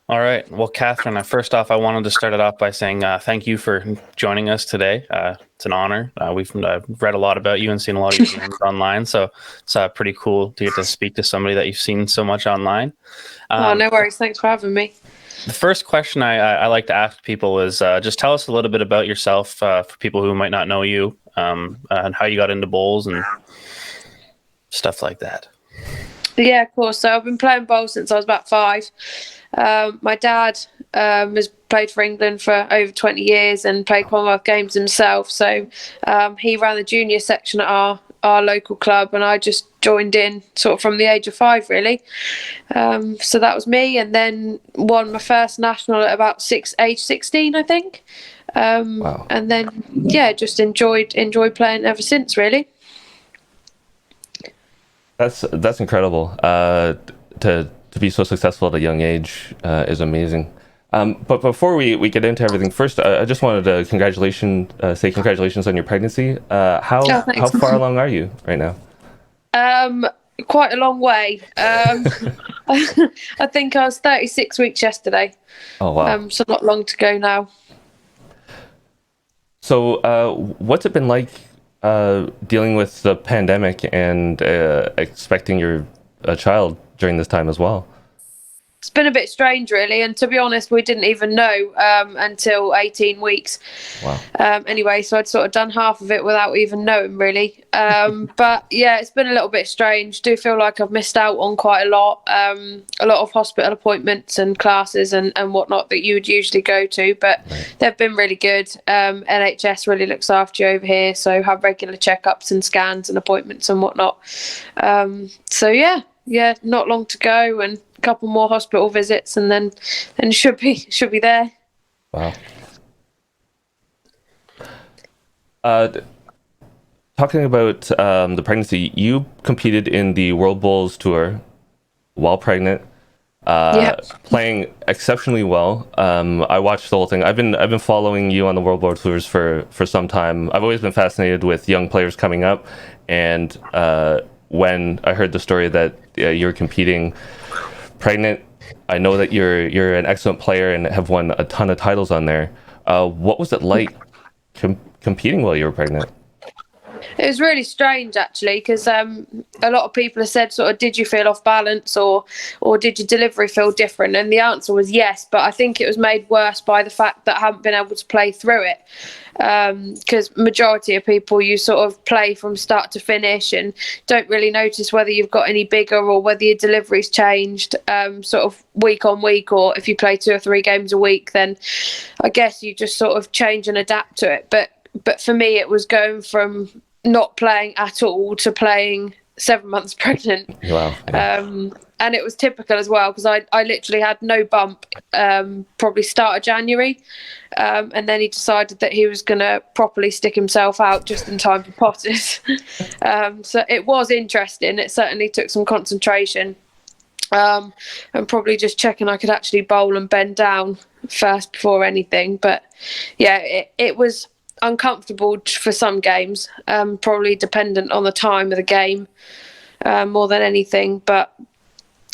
All right. Well, Catherine, first off, I wanted to start it off by saying thank you for joining us today. It's an honor. We've read a lot about you and seen a lot of your games online, so it's pretty cool to get to speak to somebody that you've seen so much online. Oh, Um, no worries. Thanks for having me. the first question I like to ask people is just tell us a little bit about yourself for people who might not know you, and how you got into bowls and stuff like that. Yeah, of course. So I've been playing bowl since I was about 5. My dad has played for England for over 20 years and played Commonwealth Games himself. So he ran the junior section at our local club, and I just joined in sort of from the age of 5, really. So that was me, and then won my first national at about age 16, I think. Wow. And then yeah, just enjoyed playing ever since, really. That's incredible. To be so successful at a young age is amazing. But before we get into everything, first I just wanted to say congratulations on your pregnancy. Oh, How thanks. far along are you right now? Quite a long way. I think I was 36 weeks yesterday. Oh wow. So not long to go now. So what's it been like dealing with the pandemic and expecting a child during this time as well? It's been a bit strange, really, and to be honest, we didn't even know until 18 weeks. Wow. Anyway, so I'd sort of done half of it without even knowing, really. But yeah, it's been a little bit strange. Do feel like I've missed out on quite a lot of hospital appointments and classes and whatnot that you would usually go to, but they've been really good. NHS really looks after you over here, so have regular checkups and scans and appointments and whatnot. So yeah, not long to go, and a couple more hospital visits, and then should be there. Wow. Talking about the pregnancy, you competed in the World Bowls Tour while pregnant, Yeah. playing exceptionally well. I watched the whole thing. I've been following you on the World Bowl Tours for some time. I've always been fascinated with young players coming up, and when I heard the story that you're competing pregnant, I know that you're an excellent player and have won a ton of titles on there. What was it like competing while you were pregnant? It was really strange, actually, because a lot of people have said, sort of, did you feel off balance, or did your delivery feel different? And the answer was yes, but I think it was made worse by the fact that I haven't been able to play through it. Because majority of people, you sort of play from start to finish and don't really notice whether you've got any bigger or whether your delivery's changed sort of week on week, or if you play 2 or 3 games a week, then I guess you just sort of change and adapt to it. But for me, it was going from not playing at all to playing 7 months pregnant. Wow. Yeah. And it was typical as well, because I literally had no bump probably start of January, and then he decided that he was going to properly stick himself out just in time for Potters. So it was interesting. It certainly took some concentration, and probably just checking I could actually bowl and bend down first before anything. But yeah, it was uncomfortable for some games, probably dependent on the time of the game more than anything. But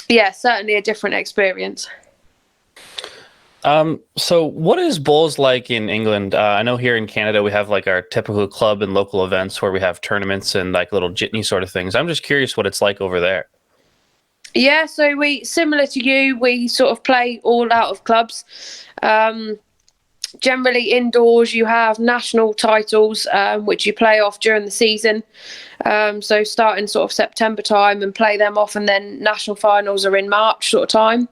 yeah, certainly a different experience. So what is bowls like in England? I know here in Canada we have like our typical club and local events where we have tournaments and like little jitney sort of things. I'm just curious what it's like over there. Yeah, so we, similar to you, we sort of play all out of clubs. Generally indoors, you have national titles, which you play off during the season. So starting sort of September time and play them off, and then national finals are in March sort of time.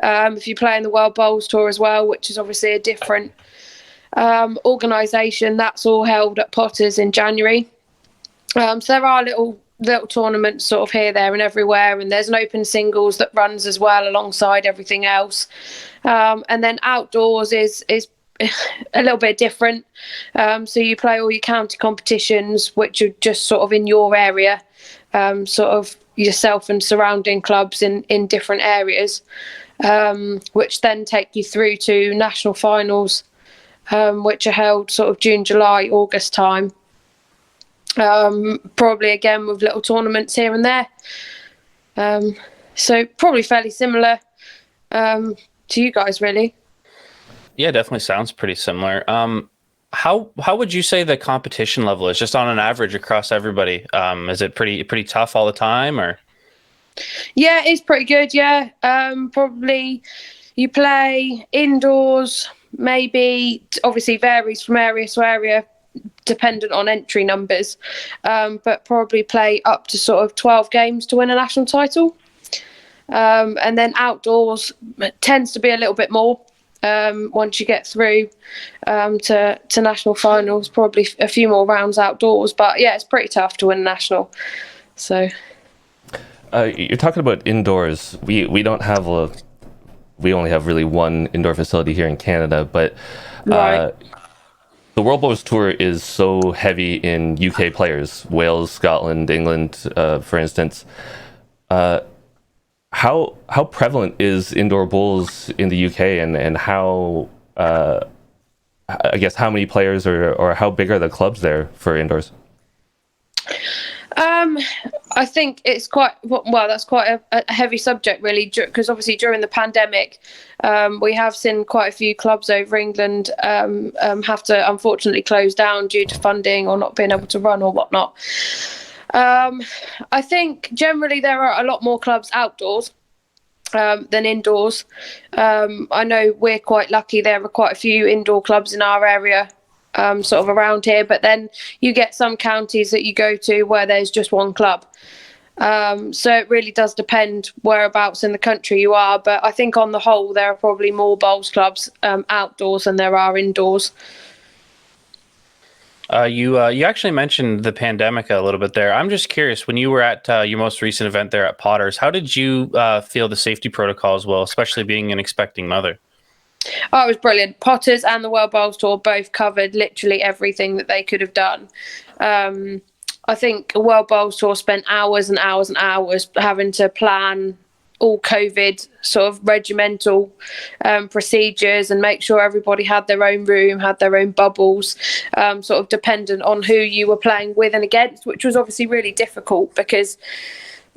If you play in the World Bowls Tour as well, which is obviously a different organisation, that's all held at Potters in January. So there are little tournaments sort of here, there and everywhere, and there's an open singles that runs as well alongside everything else. And then outdoors is a little bit different. So you play all your county competitions, which are just sort of in your area, sort of yourself and surrounding clubs in different areas, which then take you through to national finals, which are held sort of June, July, August time. Probably again with little tournaments here and there. So probably fairly similar. you guys, really. Yeah, definitely sounds pretty similar. How would you say the competition level is, just on an average across everybody? Is it pretty tough all the time, or? Yeah, it's pretty good. Yeah, probably you play indoors. Maybe obviously varies from area to area, dependent on entry numbers. But probably play up to sort of 12 games to win a national title. And then outdoors tends to be a little bit more. Once you get through to national finals, probably a few more rounds outdoors. But yeah, it's pretty tough to win a national. So you're talking about indoors. We don't have we only have really one indoor facility here in Canada, but right. The World Bowls Tour is so heavy in UK players, Wales, Scotland, England, for instance. How prevalent is indoor bowls in the UK, and how I guess how many players or how big are the clubs there for indoors? I think it's quite well. That's quite a heavy subject, really, because obviously during the pandemic, we have seen quite a few clubs over England have to unfortunately close down due to funding or not being able to run or whatnot. I think generally there are a lot more clubs outdoors than indoors. I know we're quite lucky. There are quite a few indoor clubs in our area. Sort of around here, but then you get some counties that you go to where there's just one club. So it really does depend whereabouts in the country you are. But I think on the whole, there are probably more bowls clubs outdoors than there are indoors. You actually mentioned the pandemic a little bit there. I'm just curious, when you were at your most recent event there at Potters, how did you feel the safety protocols, well, especially being an expecting mother? Oh, it was brilliant. Potters and the World Bowls Tour both covered literally everything that they could have done. I think the World Bowls Tour spent hours and hours and hours having to plan all COVID sort of regimental procedures and make sure everybody had their own room, had their own bubbles, sort of dependent on who you were playing with and against, which was obviously really difficult because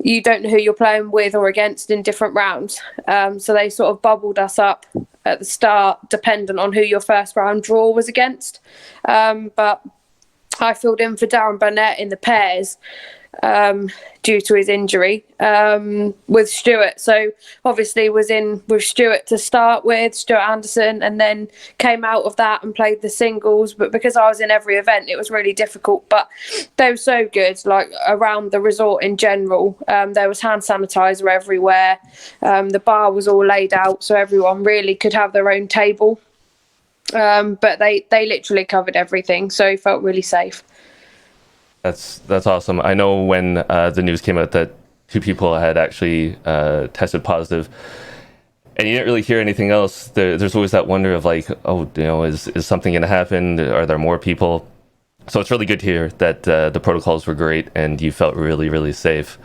you don't know who you're playing with or against in different rounds. So they sort of bubbled us up at the start, dependent on who your first round draw was against. But I filled in for Darren Burnett in the pairs due to his injury with Stuart. So obviously was in with Stuart to start with, Stuart Anderson, and then came out of that and played the singles. But because I was in every event, it was really difficult. But they were so good, like around the resort in general. There was hand sanitizer everywhere. The bar was all laid out so everyone really could have their own table. But they literally covered everything, so it felt really safe. That's awesome. I know when the news came out that 2 people had actually tested positive, and you didn't really hear anything else. There's always that wonder of like, oh, you know, is something going to happen? Are there more people? So it's really good to hear that the protocols were great and you felt really, really safe.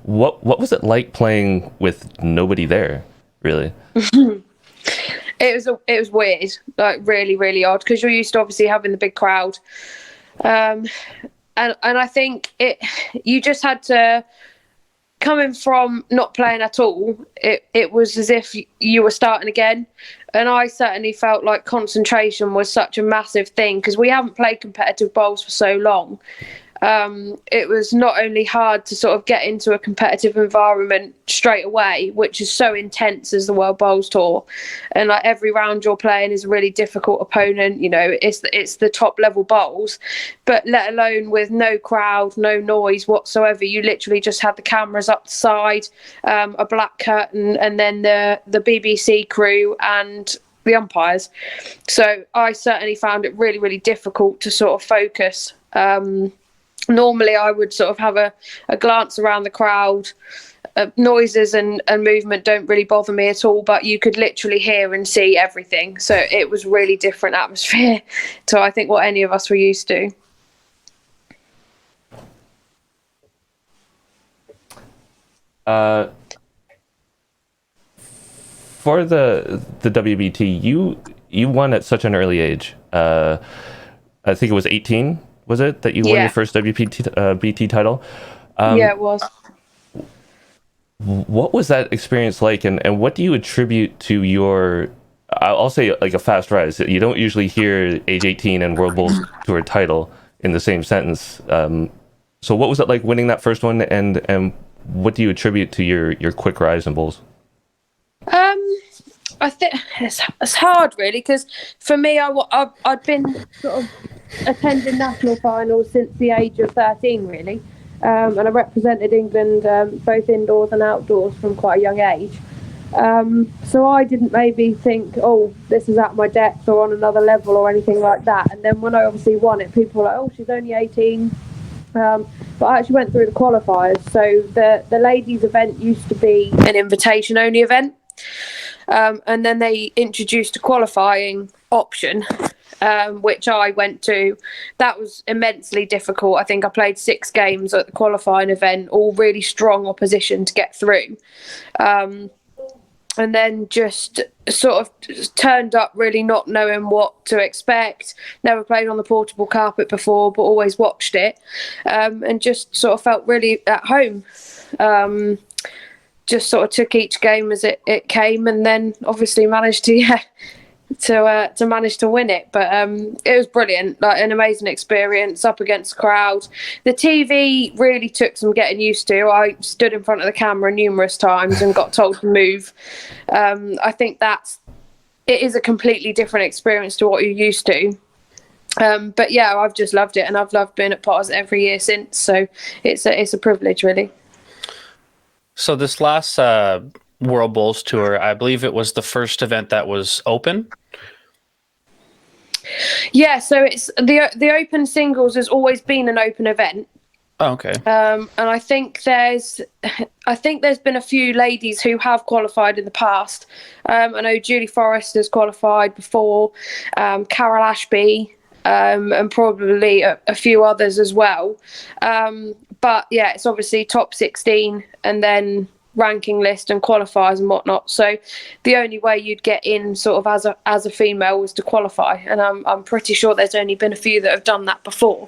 What was it like playing with nobody there, really? It was weird, like really, really odd, because you're used to obviously having the big crowd. And I think you just had to, coming from not playing at all, it was as if you were starting again. And I certainly felt like concentration was such a massive thing because we haven't played competitive bowls for so long. It was not only hard to sort of get into a competitive environment straight away, which is so intense as the World Bowls Tour, and like every round you're playing is a really difficult opponent. You know, it's the top level bowls, but let alone with no crowd, no noise whatsoever. You literally just had the cameras up the side, a black curtain, and then the BBC crew and the umpires. So I certainly found it really, really difficult to sort of focus. Normally I would sort of have a glance around the crowd. Noises and movement don't really bother me at all, but you could literally hear and see everything. So it was really different atmosphere to I think what any of us were used to. For the WBT, you won at such an early age. I think it was 18. Was it that you won your first WPT BT title? Yeah, it was. What was that experience like, and what do you attribute to your, I'll say, like, a fast rise? You don't usually hear age 18 and World Bowls Tour title in the same sentence. So what was it like winning that first one, and what do you attribute to your quick rise in bowls? I think it's hard, really, because for me, I'd been sort of attending national finals since the age of 13, really, and I represented England both indoors and outdoors from quite a young age. So I didn't maybe think, oh, this is at my depth or on another level or anything like that. And then when I obviously won it, people were like, oh, she's only 18. But I actually went through the qualifiers. So the ladies' event used to be an invitation-only event. And then they introduced a qualifying option, which I went to. That was immensely difficult. I think I played 6 games at the qualifying event, all really strong opposition to get through. And then just sort of turned up really not knowing what to expect. Never played on the portable carpet before, but always watched it. And just sort of felt really at home. Just sort of took each game as it came, and then obviously managed to manage to win it. But it was brilliant, like an amazing experience up against the crowd. The TV really took some getting used to. I stood in front of the camera numerous times and got told to move. I think it is a completely different experience to what you're used to. But yeah, I've just loved it, and I've loved being at Potters every year since. So it's a privilege, really. So this last World Bowls Tour, I believe it was the first event that was open. Yeah, so it's the open singles has always been an open event. Oh, okay. And I think there's been a few ladies who have qualified in the past. I know Julie Forrest has qualified before, Carol Ashby, and probably a few others as well. But yeah, it's obviously top 16 and then ranking list and qualifiers and whatnot. So the only way you'd get in sort of as a female was to qualify. And I'm pretty sure there's only been a few that have done that before.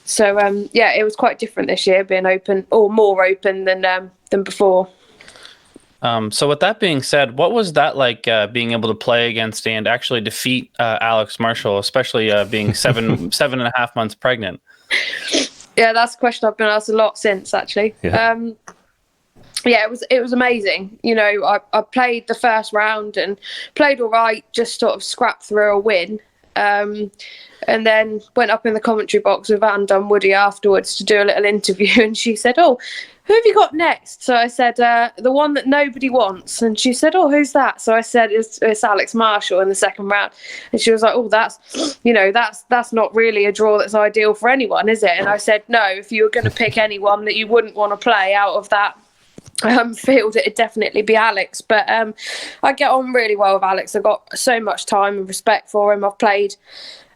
So yeah, it was quite different this year, being open, or more open than before. So with that being said, what was that like, being able to play against and actually defeat Alex Marshall, especially being 7.5 months pregnant? Yeah, that's a question I've been asked a lot since, actually. Yeah. Yeah, it was amazing. You know, I played the first round and played all right, just sort of scrapped through a win. And then went up in the commentary box with Anne Dunwoody afterwards to do a little interview, and she said, oh, who have you got next? So I said, the one that nobody wants. And she said, oh, who's that? So I said, it's Alex Marshall in the second round. And she was like, oh, that's not really a draw that's ideal for anyone, is it? And I said, no, if you were going to pick anyone that you wouldn't want to play out of that field, it'd definitely be Alex. But I get on really well with Alex. I've got so much time and respect for him. I've played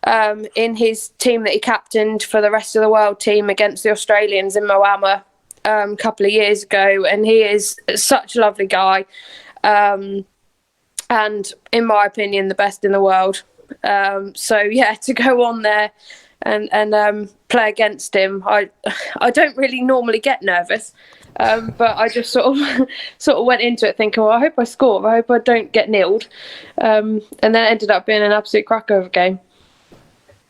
in his team that he captained for the rest of the world team against the Australians in Moama a couple of years ago, and he is such a lovely guy, and in my opinion the best in the world. So yeah, to go on there and play against him, I don't really normally get nervous, but I just sort of went into it thinking, well, I hope I score, I hope I don't get nilled, and then it ended up being an absolute cracker of a game.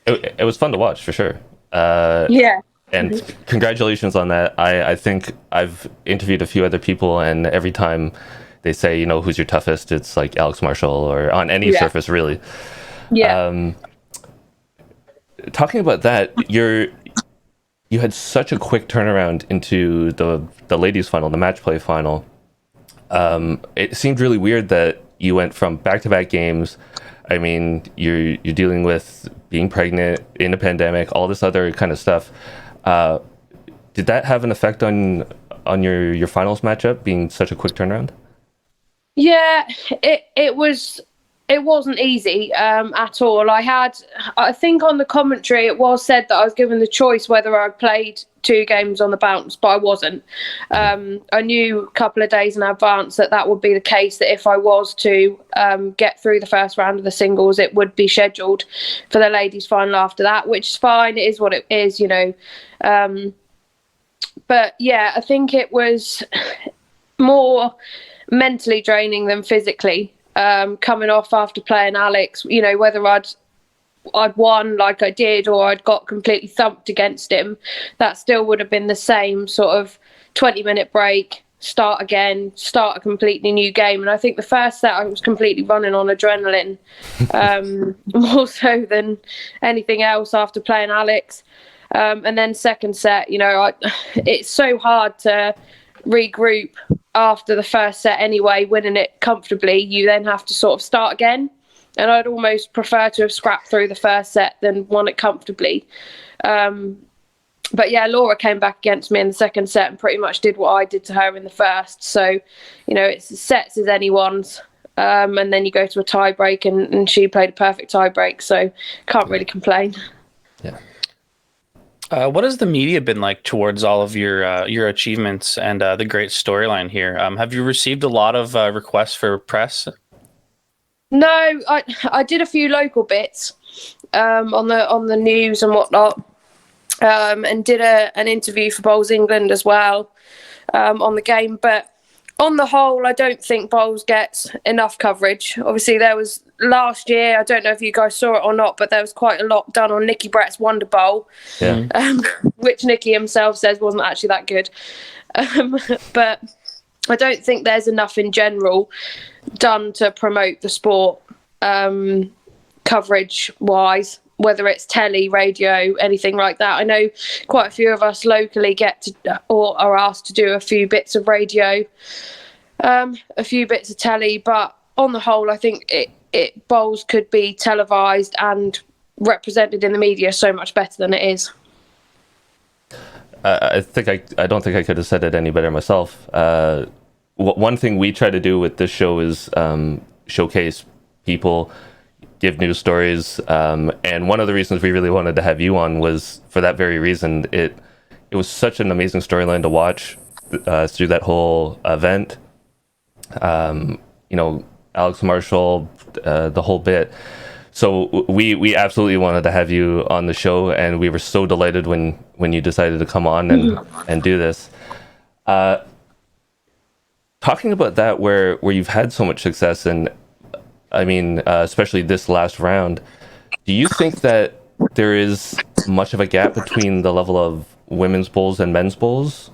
It was fun to watch, for sure. Yeah. And congratulations on that. I think I've interviewed a few other people, and every time they say, you know, who's your toughest, it's like Alex Marshall, or on any surface, really. Yeah. Talking about that, you had such a quick turnaround into the ladies' final, the match play final. It seemed really weird that you went from back-to-back games. I mean, you're dealing with being pregnant in a pandemic, all this other kind of stuff. Did that have an effect on your finals matchup, being such a quick turnaround? Yeah, it wasn't easy at all. I think on the commentary it was said that I was given the choice whether I played 2 games on the bounce, but I wasn't. I knew a couple of days in advance that would be the case, that if I was to get through the first round of the singles, it would be scheduled for the ladies' final after that, which is fine. It is what it is, you know. But yeah, I think it was more mentally draining than physically. Coming off after playing Alex, you know, whether I'd won like I did or I'd got completely thumped against him, that still would have been the same sort of 20-minute break, start again, start a completely new game. And I think the first set I was completely running on adrenaline, more so than anything else after playing Alex. And then second set, you know, it's so hard to regroup after the first set anyway, winning it comfortably. You then have to sort of start again. And I'd almost prefer to have scrapped through the first set than won it comfortably. But yeah, Laura came back against me in the second set and pretty much did what I did to her in the first. So, you know, it's sets as anyone's. And then you go to a tie break and she played a perfect tie break. So can't really complain. Yeah. What has the media been like towards all of your achievements and the great storyline here? Have you received a lot of requests for press? No, I did a few local bits on the news and whatnot, and did an interview for Bowls England as well on the game. But on the whole, I don't think bowls gets enough coverage. Obviously, there was last year, I don't know if you guys saw it or not, but there was quite a lot done on Nicky Brett's Wonder Bowl, which Nicky himself says wasn't actually that good. But I don't think there's enough in general done to promote the sport coverage-wise, whether it's telly, radio, anything like that. I know quite a few of us locally get to or are asked to do a few bits of radio, a few bits of telly, but on the whole, I think bowls could be televised and represented in the media so much better than it is. I don't think I could have said it any better myself. One thing we try to do with this show is showcase people, give news stories, and one of the reasons we really wanted to have you on was for that very reason. It was such an amazing storyline to watch through that whole event. You know, Alex Marshall, the whole bit. So we absolutely wanted to have you on the show, and we were so delighted when you decided to come on and do this. Talking about that, where you've had so much success, and I mean, especially this last round, do you think that there is much of a gap between the level of women's bowls and men's bowls?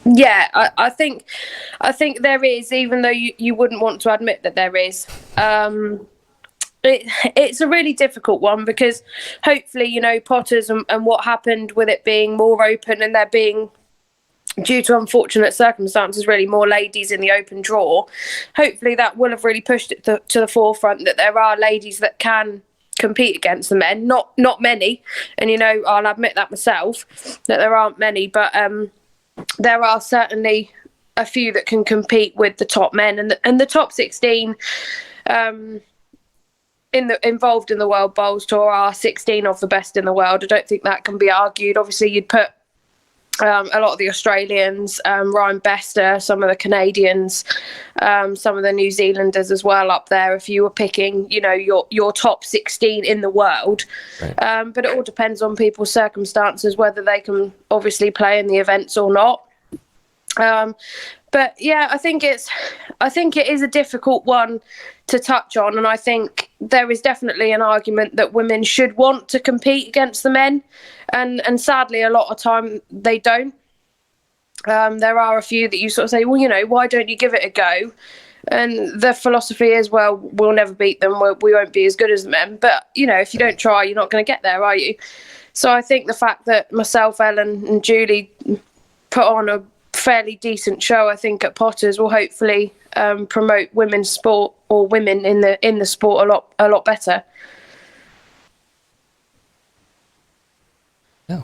Yeah, I think there is, even though you wouldn't want to admit that there is. It's a really difficult one because hopefully, you know, Potters and what happened with it being more open and there being, due to unfortunate circumstances, really more ladies in the open draw, hopefully that will have really pushed it to the forefront that there are ladies that can compete against the men. Not many, and you know, I'll admit that myself, that there aren't many, but there are certainly a few that can compete with the top men, and the top 16 involved in the World Bowls Tour are 16 of the best in the world. I don't think that can be argued. Obviously, you'd put a lot of the Australians, Ryan Bester, some of the Canadians, some of the New Zealanders as well up there if you were picking, you know, your top 16 in the world. Right. But it all depends on people's circumstances, whether they can obviously play in the events or not. But yeah, I think it is a difficult one to touch on, and I think there is definitely an argument that women should want to compete against the men, and sadly a lot of time they don't. There are a few that you sort of say, well, you know, why don't you give it a go? And the philosophy is, well, we'll never beat them, we won't be as good as the men, but you know, if you don't try, you're not going to get there, are you? So I think the fact that myself, Ellen and Julie put on a fairly decent show, I think, at Potters will hopefully promote women's sport, or women in the sport, a lot better. Yeah,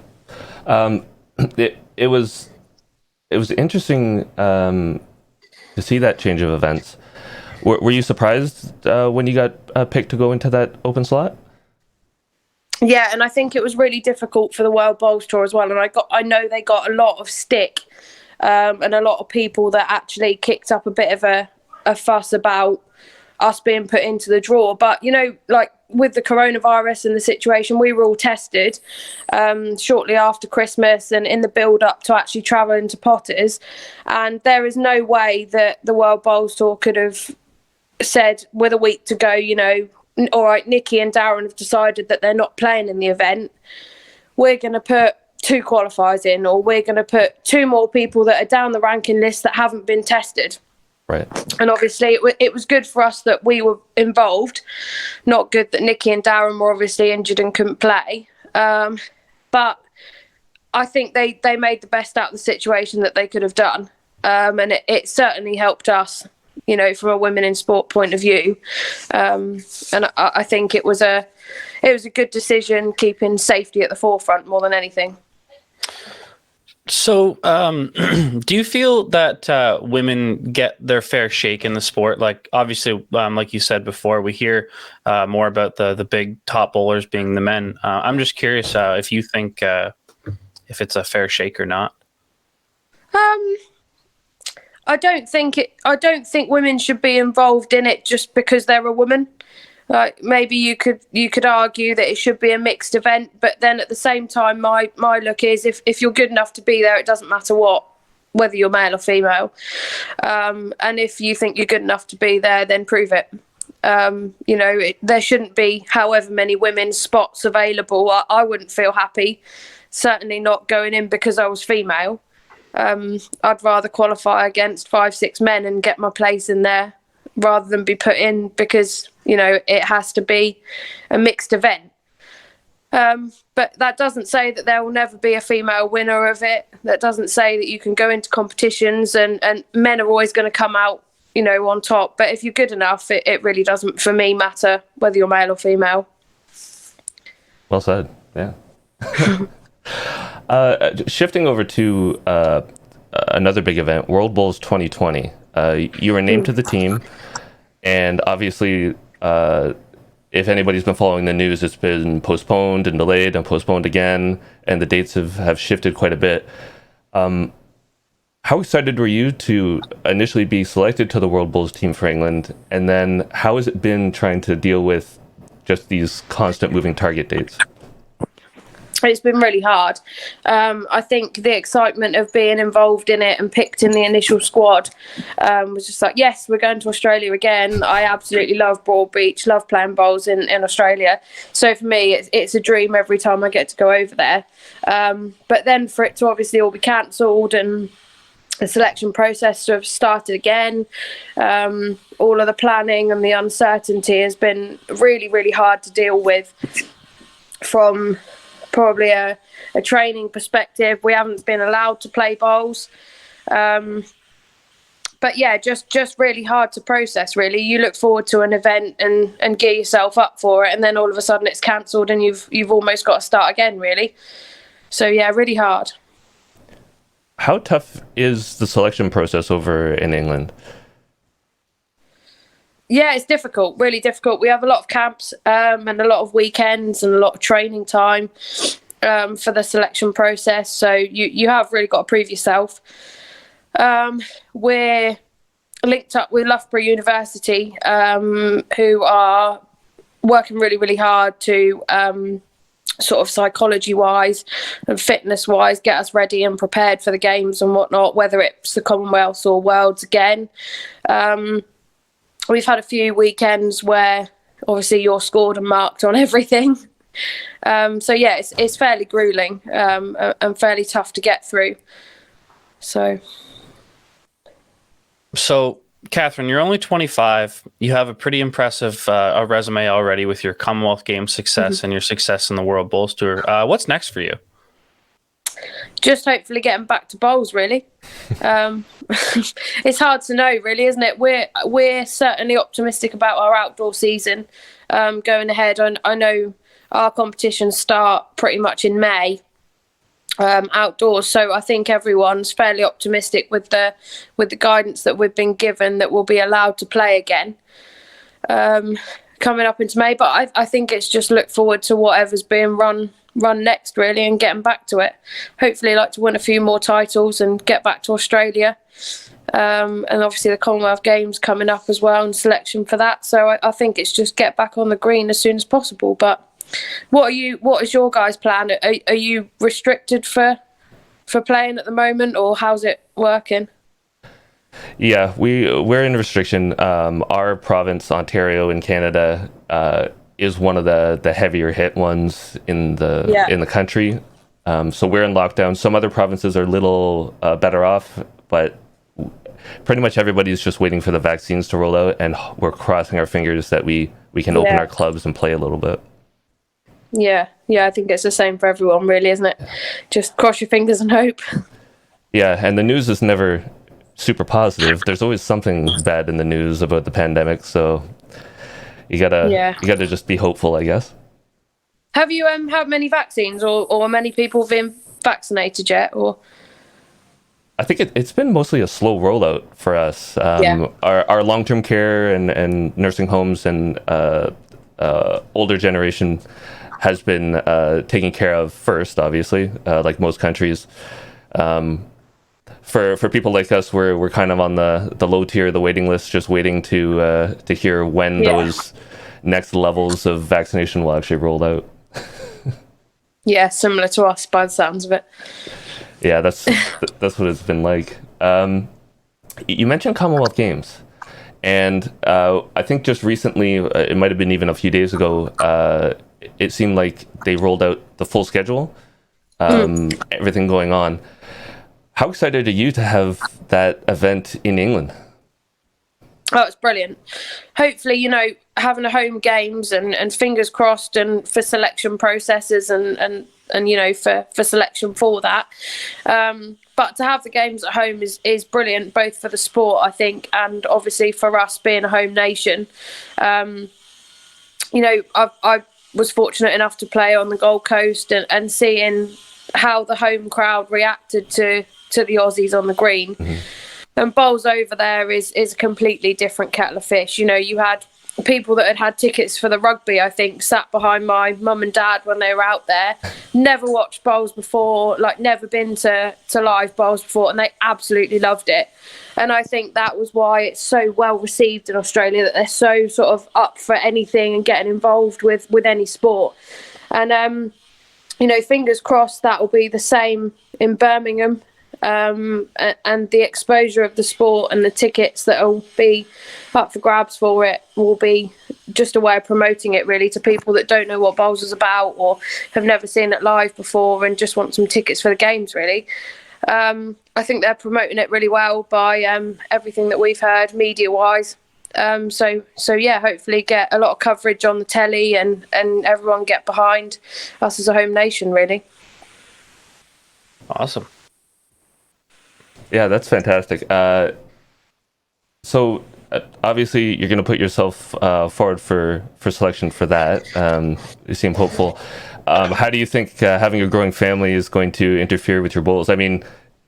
it was interesting to see that change of events. Were you surprised when you got picked to go into that open slot? Yeah, and I think it was really difficult for the World Bowls Tour as well. And I know they got a lot of stick. And a lot of people that actually kicked up a bit of a fuss about us being put into the draw. But, you know, like with the coronavirus and the situation, we were all tested shortly after Christmas and in the build up to actually travelling to Potters. And there is no way that the World Bowls Tour could have said with a week to go, you know, all right, Nikki and Darren have decided that they're not playing in the event. We're going to put 2 qualifiers in, or we're going to put 2 more people that are down the ranking list that haven't been tested. Right. And obviously it was good for us that we were involved. Not good that Nikki and Darren were obviously injured and couldn't play. But I think they made the best out of the situation that they could have done. And it certainly helped us, you know, from a women in sport point of view. And I think it was a good decision, keeping safety at the forefront more than anything. So, do you feel that women get their fair shake in the sport? Like, obviously, like you said before, we hear more about the big top bowlers being the men. I'm just curious if you think if it's a fair shake or not. I don't think women should be involved in it just because they're a woman. Like, maybe you could argue that it should be a mixed event, but then at the same time, my look is if you're good enough to be there, it doesn't matter whether you're male or female. And if you think you're good enough to be there, then prove it. You know, there shouldn't be however many women's spots available. I wouldn't feel happy, certainly not going in because I was female. I'd rather qualify against 5-6 men and get my place in there rather than be put in because, you know, it has to be a mixed event. But that doesn't say that there will never be a female winner of it. That doesn't say that you can go into competitions and men are always going to come out, you know, on top. But if you're good enough, it really doesn't, for me, matter whether you're male or female. Well said, yeah. Shifting over to another big event, World Bowls 2020. You were named to the team, and obviously, if anybody's been following the news, it's been postponed and delayed and postponed again, and the dates have shifted quite a bit. How excited were you to initially be selected to the World Bowls team for England, and then how has it been trying to deal with just these constant moving target dates? It's been really hard. I think the excitement of being involved in it and picked in the initial squad was just like, yes, we're going to Australia again. I absolutely love Broadbeach, love playing bowls in Australia. So for me, it's a dream every time I get to go over there. But then for it to obviously all be cancelled and the selection process to have started again, all of the planning and the uncertainty has been really, really hard to deal with from probably a training perspective. We haven't been allowed to play bowls. But yeah, just really hard to process, really. You look forward to an event and gear yourself up for it, and then all of a sudden it's cancelled and you've almost got to start again, really. So yeah, really hard. How tough is the selection process over in England? Yeah, it's difficult, really difficult. We have a lot of camps and a lot of weekends and a lot of training time for the selection process. So you have really got to prove yourself. We're linked up with Loughborough University, who are working really, really hard to sort of psychology-wise and fitness-wise get us ready and prepared for the games and whatnot, whether it's the Commonwealth or Worlds again. We've had a few weekends where obviously you're scored and marked on everything. So yeah, it's fairly grueling and fairly tough to get through. So, Katherine, you're only 25. You have a pretty impressive resume already with your Commonwealth Games success and your success in the World Bowls Tour. What's next for you? Just hopefully getting back to bowls, really. It's hard to know, really, isn't it? We're certainly optimistic about our outdoor season going ahead. I know our competitions start pretty much in May outdoors, so I think everyone's fairly optimistic with the guidance that we've been given that we'll be allowed to play again coming up into May. But I think it's just look forward to whatever's being run next, really, and getting back to it. Hopefully like to win a few more titles and get back to Australia and obviously the Commonwealth Games coming up as well, and selection for that. So I think it's just get back on the green as soon as possible. But what is your guys' plan? Are you restricted for playing at the moment, or how's it working? Yeah, we're in restriction. Our province, Ontario in Canada, is one of the heavier hit ones in the country. So we're in lockdown. Some other provinces are a little better off, but pretty much everybody's just waiting for the vaccines to roll out, and we're crossing our fingers that we can open our clubs and play a little bit. Yeah, I think it's the same for everyone, really, isn't it? Just cross your fingers and hope. Yeah, and the news is never super positive. There's always something bad in the news about the pandemic, so you gotta just be hopeful, I guess. Have you had many vaccines, or many people been vaccinated yet? Or I think it's been mostly a slow rollout for us. Our long-term care and nursing homes and older generation has been taken care of first, obviously, like most countries. For people like us, we're kind of on the low tier of the waiting list, just waiting to hear when those next levels of vaccination will actually roll out. Yeah, similar to us by the sounds of it. Yeah, that's what it's been like. You mentioned Commonwealth Games, and I think just recently, it might have been even a few days ago, it seemed like they rolled out the full schedule, everything going on. How excited are you to have that event in England? Oh, it's brilliant. Hopefully, having a home games and fingers crossed, and for selection processes and for selection for that. But to have the games at home is brilliant, both for the sport, I think, and obviously for us being a home nation. I was fortunate enough to play on the Gold Coast and seeing how the home crowd reacted to the Aussies on the green. Mm-hmm. And bowls over there is a completely different kettle of fish. You had people that had tickets for the rugby, I think, sat behind my mum and dad when they were out there, never watched bowls before, never been to live bowls before, and they absolutely loved it. And I think that was why it's so well received in Australia, that they're so sort of up for anything and getting involved with any sport. And fingers crossed that will be the same in Birmingham. And the exposure of the sport and the tickets that will be up for grabs for it will be just a way of promoting it, really, to people that don't know what bowls is about or have never seen it live before and just want some tickets for the games, really. I think they're promoting it really well by everything that we've heard media-wise. So yeah, hopefully get a lot of coverage on the telly and everyone get behind us as a home nation, really. Awesome. Yeah, that's fantastic. So obviously you're going to put yourself forward for selection for that. You seem hopeful. How do you think having a growing family is going to interfere with your bowls? I mean,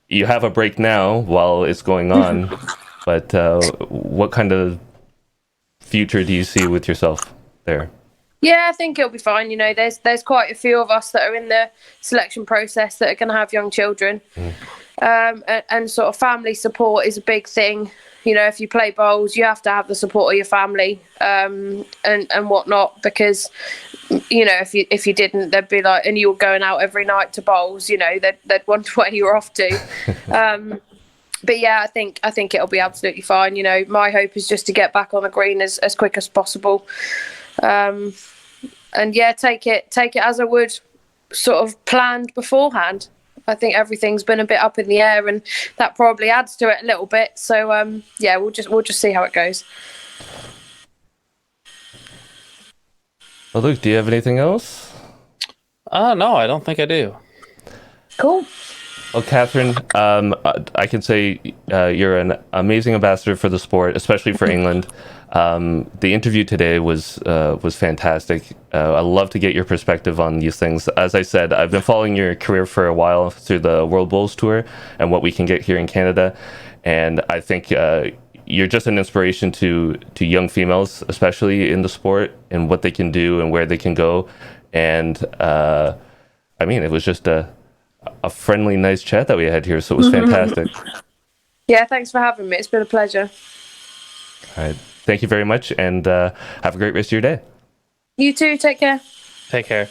you have a break now while it's going on, but what kind of future do you see with yourself there? Yeah, I think it'll be fine. There's quite a few of us that are in the selection process that are going to have young children. And sort of family support is a big thing. If you play bowls, you have to have the support of your family and whatnot, because if you didn't, they'd be like, and you were going out every night to bowls, they'd wonder where you were off to. But yeah, I think it'll be absolutely fine. My hope is just to get back on the green as quick as possible, and yeah, take it as I would sort of planned beforehand. I think everything's been a bit up in the air, and that probably adds to it a little bit. So yeah, we'll just see how it goes. Well, Luke, do you have anything else? No, I don't think I do. Cool. Well, Katherine, I can say you're an amazing ambassador for the sport, especially for England. The interview today was fantastic. I'd love to get your perspective on these things. As I said, I've been following your career for a while through the World Bowls Tour and what we can get here in Canada. And I think you're just an inspiration to young females, especially in the sport, and what they can do and where they can go. And it was just a friendly, nice chat that we had here, so it was fantastic. Yeah, thanks for having me. It's been a pleasure. All right. Thank you very much, and have a great rest of your day. You too. Take care. Take care.